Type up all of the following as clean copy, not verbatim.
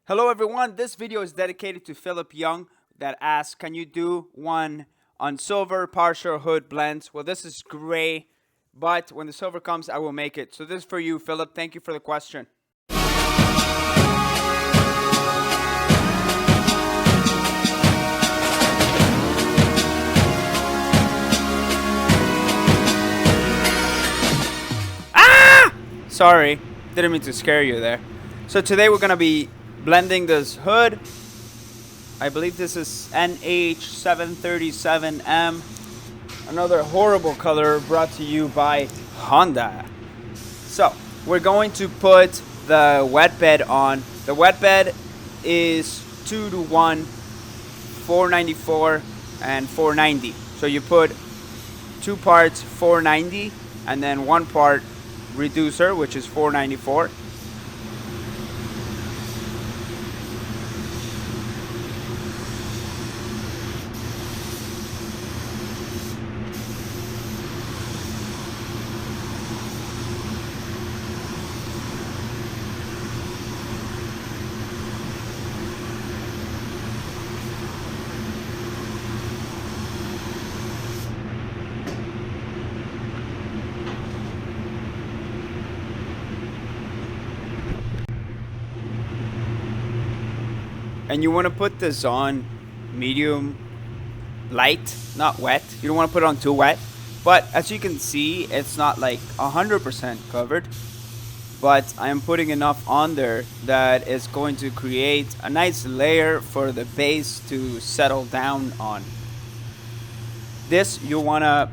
Hello everyone, this video is dedicated to Philip Young that asks, can you do one on silver partial hood blends? Well, this is gray, but when the silver comes, I will make it. So this is for you, Philip. Thank you for the question. Sorry, didn't mean to scare you there. So today we're going to be blending this hood. I believe this is NH737M. Another horrible color brought to you by Honda. So we're going to put the wet bed on. The wet bed is 2-to-1, 494 and 490. So you put 2 parts 490 and then 1 part reducer, which is 494. And you want to put this on medium light, not wet. You don't want to put it on too wet. But as you can see, it's not like 100% covered. But I am putting enough on there that is going to create a nice layer for the base to settle down on. This, you want to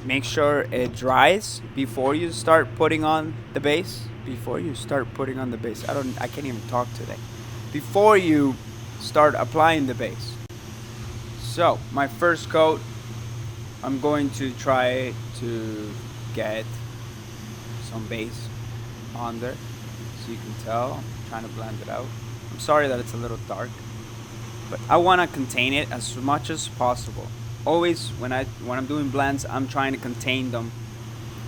make sure it dries before you start putting on the base. Before you start putting on the base. I can't even talk today. Before you start applying the base. So my first coat, I'm going to try to get some base on there, so you can tell I'm trying to blend it out. I'm sorry that it's a little dark, but I want to contain it as much as possible. Always when I'm doing blends, I'm trying to contain them.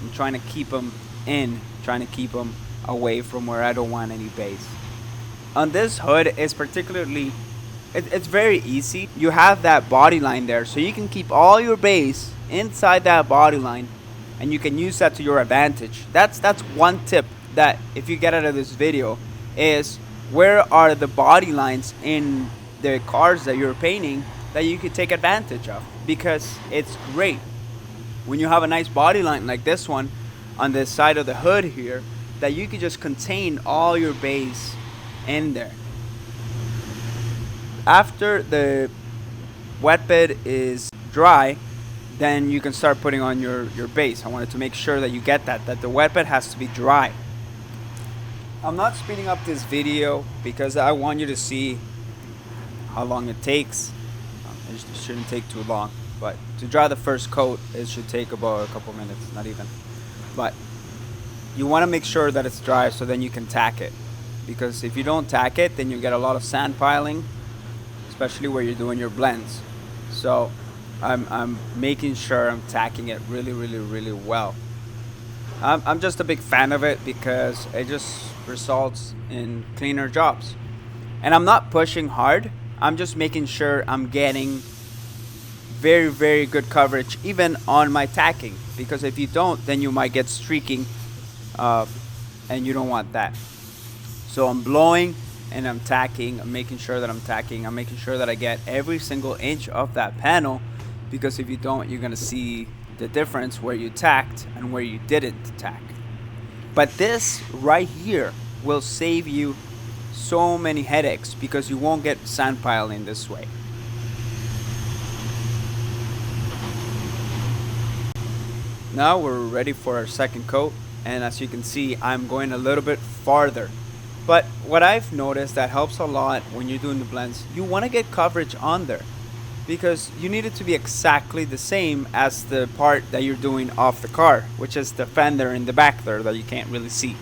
I'm trying to keep them in, trying to keep them away from where I don't want any base. On this hood is particularly, it's very easy. You have that body line there, so you can keep all your base inside that body line, and you can use that to your advantage. That's one tip that if you get out of this video is where are the body lines in the cars that you're painting that you can take advantage of, because it's great when you have a nice body line like this one on the side of the hood here, that you can just contain all your base in there. After the wet bed is dry, then you can start putting on your base. I wanted to make sure that you get that the wet bed has to be dry. I'm not speeding up this video because I want you to see how long it takes. It shouldn't take too long, but to dry the first coat, it should take about a couple minutes, not even. But you want to make sure that it's dry so then you can tack it. Because if you don't tack it, then you get a lot of sand piling, especially where you're doing your blends. So I'm making sure I'm tacking it really well. I'm just a big fan of it because it just results in cleaner jobs. And I'm not pushing hard. I'm just making sure I'm getting very good coverage even on my tacking. Because if you don't, then you might get streaking, and you don't want that. So I'm blowing and I'm tacking. I'm making sure that I'm tacking. I'm making sure that I get every single inch of that panel, because if you don't, you're gonna see the difference where you tacked and where you didn't tack. But this right here will save you so many headaches because you won't get sand piling this way. Now we're ready for our second coat, and as you can see, I'm going a little bit farther. But what I've noticed that helps a lot when you're doing the blends, you want to get coverage on there, because you need it to be exactly the same as the part that you're doing off the car, which is the fender in the back there that you can't really see.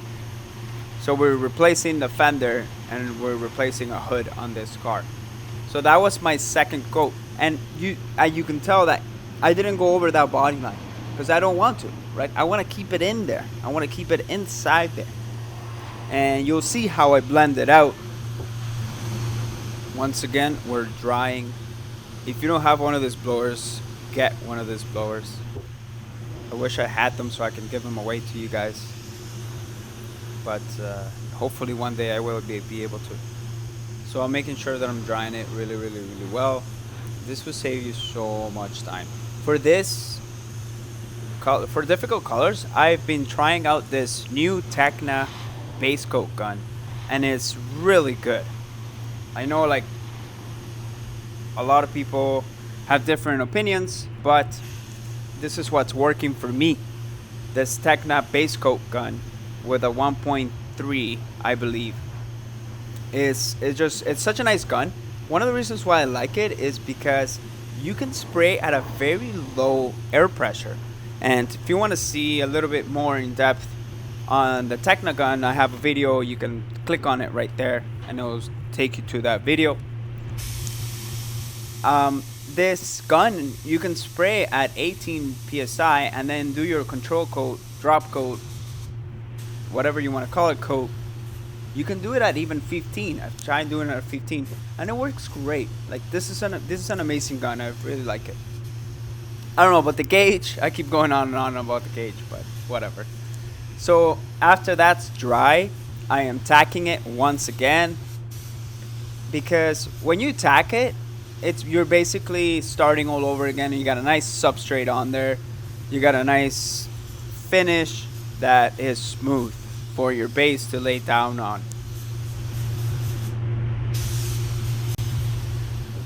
So we're replacing the fender and we're replacing a hood on this car. So that was my second coat, and you can tell that I didn't go over that body line because I don't want to, right? I want to keep it in there. I want to keep it inside there. And you'll see how I blend it out Once again, we're drying. If you don't have one of these blowers, get one of these blowers. I wish I had them so I can give them away to you guys. But hopefully one day I will be able to. So I'm making sure that I'm drying it really well. This will save you so much time. For this, for difficult colors, I've been trying out this new Tecna base coat gun, and it's really good. I know like a lot of people have different opinions, but this is what's working for me. This Tecna base coat gun with a 1.3, I believe, it's such a nice gun. One of the reasons why I like it is because you can spray at a very low air pressure. And if you want to see a little bit more in depth on the Tecna gun, I have a video. You can click on it right there and it will take you to that video. This gun, you can spray at 18 psi and then do your control coat, drop coat, whatever you want to call it, coat. You can do it at even 15. I've tried doing it at 15 and it works great. Like this is an amazing gun. I really like it. I don't know about the gauge. I keep going on and on about the gauge, but whatever. So after that's dry, I am tacking it once again, because when you tack it, you're basically starting all over again. You got a nice substrate on there. You got a nice finish that is smooth for your base to lay down on.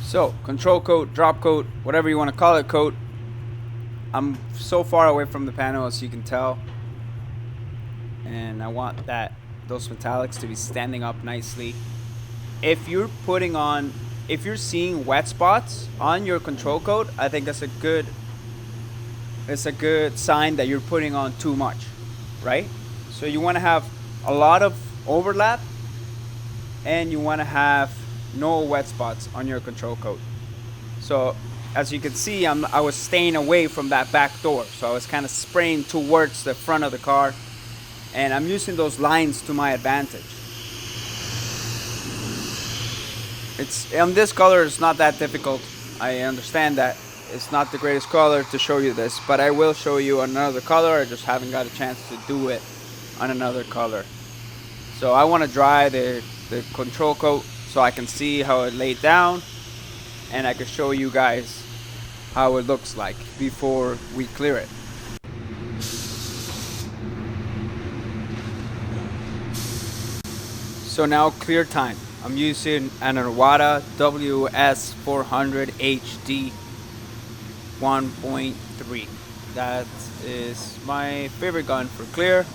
So control coat, drop coat, whatever you want to call it, coat. I'm so far away from the panel as you can tell, and I want those metallics to be standing up nicely. If you're seeing wet spots on your control coat, I think it's a good sign that you're putting on too much, right? So you want to have a lot of overlap, and you want to have no wet spots on your control coat. So as you can see, I was staying away from that back door, so I was kind of spraying towards the front of the car, and I'm using those lines to my advantage. This color is not that difficult. I understand that it's not the greatest color to show you this, but I will show you another color. I just haven't got a chance to do it on another color. So I want to dry the control coat so I can see how it laid down, and I can show you guys how it looks like before we clear it. So now clear time. I'm using an Iwata WS400 HD 1.3. That is my favorite gun for clear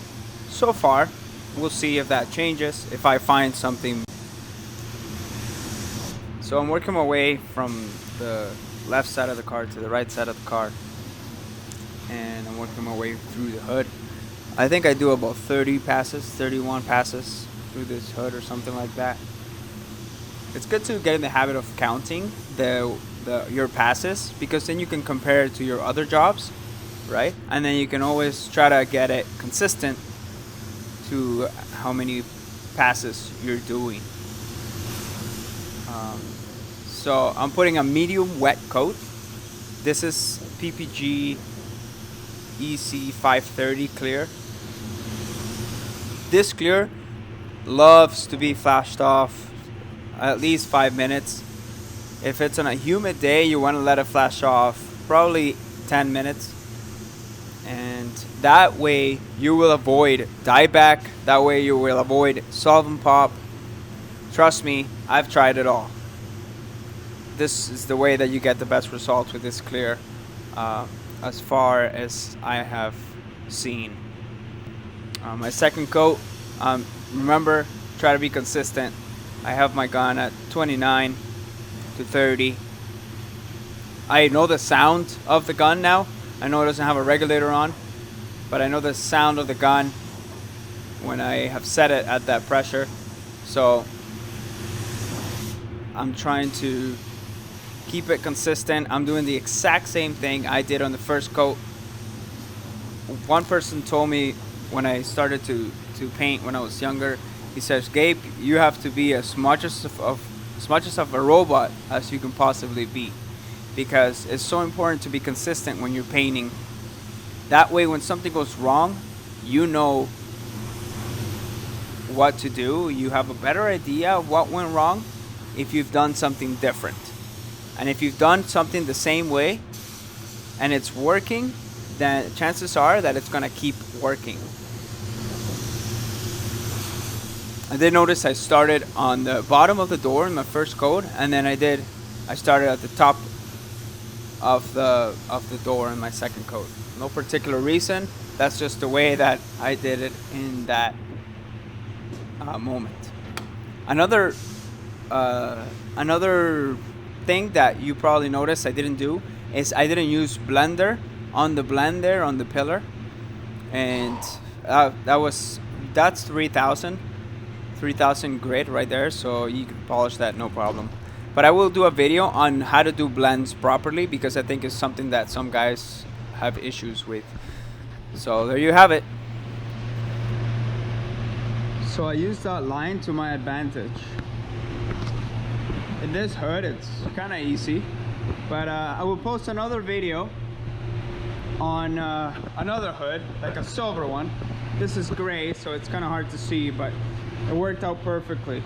so far. We'll see if that changes, if I find something. So I'm working my way from the left side of the car to the right side of the car, and I'm working my way through the hood. I think I do about 31 passes through this hood or something like that. It's good to get in the habit of counting your passes, because then you can compare it to your other jobs, right? And then you can always try to get it consistent to how many passes you're doing. So I'm putting a medium wet coat. This is PPG EC530 clear. This clear loves to be flashed off at least 5 minutes. If it's on a humid day, you want to let it flash off probably 10 minutes. And that way you will avoid dieback. That way you will avoid solvent pop. Trust me, I've tried it all. This is the way that you get the best results with this clear, as far as I have seen. My second coat, remember, try to be consistent. I have my gun at 29 to 30. I know the sound of the gun now. I know it doesn't have a regulator on, but I know the sound of the gun when I have set it at that pressure. So I'm trying to keep it consistent. I'm doing the exact same thing I did on the first coat. One person told me when I started to paint when I was younger, he says, Gabe, you have to be as much of as much as of a robot as you can possibly be, because it's so important to be consistent when you're painting. That way, when something goes wrong, you know what to do. You have a better idea of what went wrong if you've done something different. And if you've done something the same way and it's working, then chances are that it's gonna keep working. I did notice I started on the bottom of the door in my first coat, and then I started at the top of the door in my second coat. No particular reason. That's just the way that I did it in that moment. Another thing that you probably noticed I didn't do is I didn't use blender on the blend there on the pillar, and that's 3000 grit right there, so you can polish that no problem. But I will do a video on how to do blends properly, because I think it's something that some guys have issues with. So there you have it. So I used that line to my advantage. In this hood, it's kind of easy, but I will post another video on another hood, like a silver one. This is gray, so it's kind of hard to see, but it worked out perfectly.